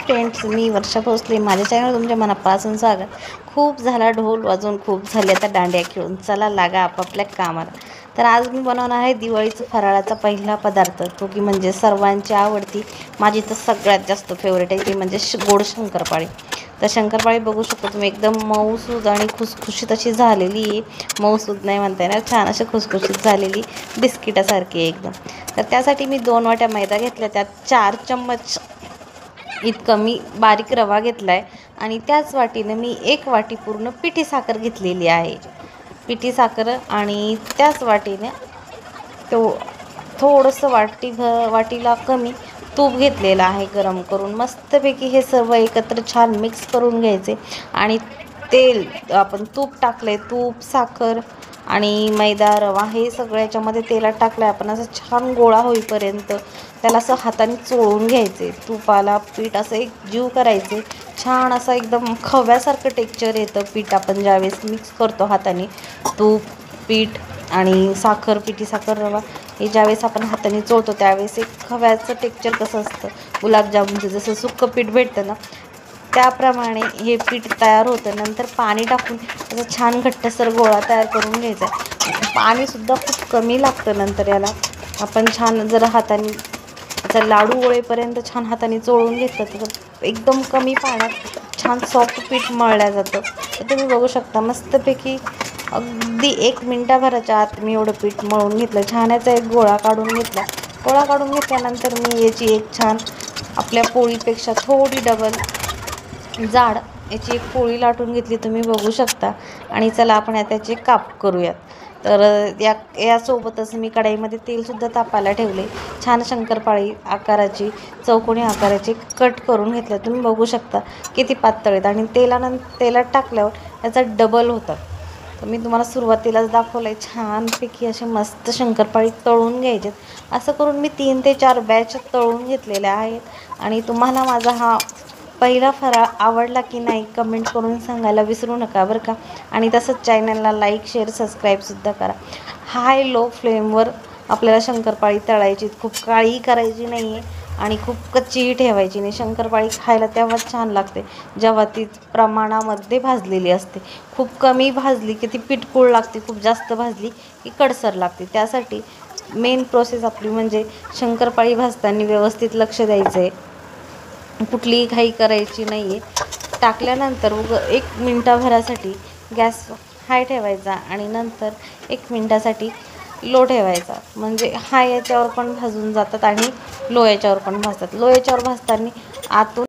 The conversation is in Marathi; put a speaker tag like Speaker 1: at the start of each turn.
Speaker 1: फ्रेंड्स, मी वर्षा भोसले. माझ्या चॅनल तुमच्या मनापासून स्वागत. खूप झाला ढोल वाजून, खूप झाले आता दांड्या खेळून. चला लागा आपापल्या कामाला. तर आज मी बनवणार आहे दिवाळीचा फराळाचा पहिला पदार्थ, तो की म्हणजे सर्वांची आवडती, माझी तर सगळ्यात जास्त फेवरेट आहे, ती म्हणजे गोड शंकरपाळी. तर शंकरपाळी बघू शकतो तुम्ही, एकदम मऊसूद आणि खुसखुशीत अशी झालेली आहे. मऊसूद नाही म्हणता येणार, छान अशी खुसखुशीत झालेली बिस्किटासारखी एकदम. तर त्यासाठी मी 2 वाट्या मैदा घेतल्या, त्यात 4 चम्मच इतकं मी बारीक रवा घेतला आहे आणि त्याच वाटीने मी 1 वाटी पूर्ण पिठी साखर घेतलेली आहे. पिठी साखर आणि त्याच वाटीने थोडंसं वाटीला कमी तूप घेतलेलं आहे गरम करून. मस्तपैकी हे सर्व एकत्र छान मिक्स करून घ्यायचे आणि तेल आपण तूप टाकलं आहे, तूप, साखर आणि मैदा, रवा हे सगळं याच्यामध्ये तेलात टाकलं आहे आपण. असं छान गोळा होईपर्यंत त्याला असं हाताने चोळून घ्यायचे. तुपाला पीठ असं एक जीव करायचे. छान असं एकदम खव्यासारखं टेक्स्चर येतं पीठ आपण ज्यावेळेस मिक्स करतो हाताने. तूप, पीठ आणि साखर, पिठी साखर, रवा हे ज्यावेळेस आपण हाताने चोळतो त्यावेळेस एक खव्याचं टेक्स्चर कसं असतं, गुलाबजामुनचं जसं सुक्कं पीठ भेटतं ना, त्याप्रमाणे हे पीठ तयार होतं. नंतर पाणी टाकून त्याचा छान घट्टसर गोळा तयार करून घ्यायचा. पाणीसुद्धा खूप कमी लागतं. नंतर याला आपण छान जर हाताने त्याचा लाडू वळेपर्यंत छान हाताने चोळून घेतलं तर एकदम कमी पाण्यात छान सॉफ्ट पीठ मळलं जातं. तर तुम्ही बघू शकता मस्तपैकी अगदी 1 मिनिटाभराच्या आत मी एवढं पीठ मळून घेतलं. छान याचा एक गोळा काढून घेतला. गोळा काढून घेतल्यानंतर मी याची एक छान आपल्या पोळीपेक्षा थोडी डबल जाड याची एक पोळी लाटून घेतली, तुम्ही बघू शकता. आणि चला आपण त्याचे काप करूयात. तर यासोबतच मी कढईमध्ये तेलसुद्धा तापायला ठेवले. छान शंकरपाळी आकाराची, चौकोनी आकाराची कट करून घेतल्या. तुम्ही बघू शकता किती पातळ आहेत आणि तेलात टाकल्यावर याचा डबल होतात. तर मी तुम्हाला सुरुवातीलाच दाखवलं आहे. छानपैकी असे मस्त शंकरपाळी तळून घ्यायचे. असं करून मी 3 ते 4 बॅच तळून घेतलेल्या आहेत. आणि तुम्हाला माझा हा पहिला फराळ आवडला की नाही कमेंट करून सांगायला विसरू नका बरं का. आणि तसंच चॅनलला लाईक, शेअर, सबस्क्राईबसुद्धा करा. हाय लो फ्लेमवर आपल्याला शंकरपाळी तळायची, खूप काळी करायची नाही आहे आणि खूप कच्चीही ठेवायची नाही. शंकरपाळी खायला तेव्हाच छान लागते जेव्हा ती प्रमाणामध्ये भाजलेली असते. खूप कमी भाजली की ती पिठपूळ लागते, खूप जास्त भाजली की कडसर लागते. त्यासाठी मेन प्रोसेस आपली म्हणजे शंकरपाळी भाजताना व्यवस्थित लक्ष द्यायचं आहे, कुठलीही घाई करायची नाही आहे. टाकल्यानंतर 1 मिनिटाभरासाठी गॅस हाय ठेवायचा आणि नंतर 1 मिनिटासाठी लो ठेवायचा. म्हणजे हाय याच्यावर पण भाजून जातात आणि लो याच्यावर पण भाजतात. लो याच्यावर भाजताना आतून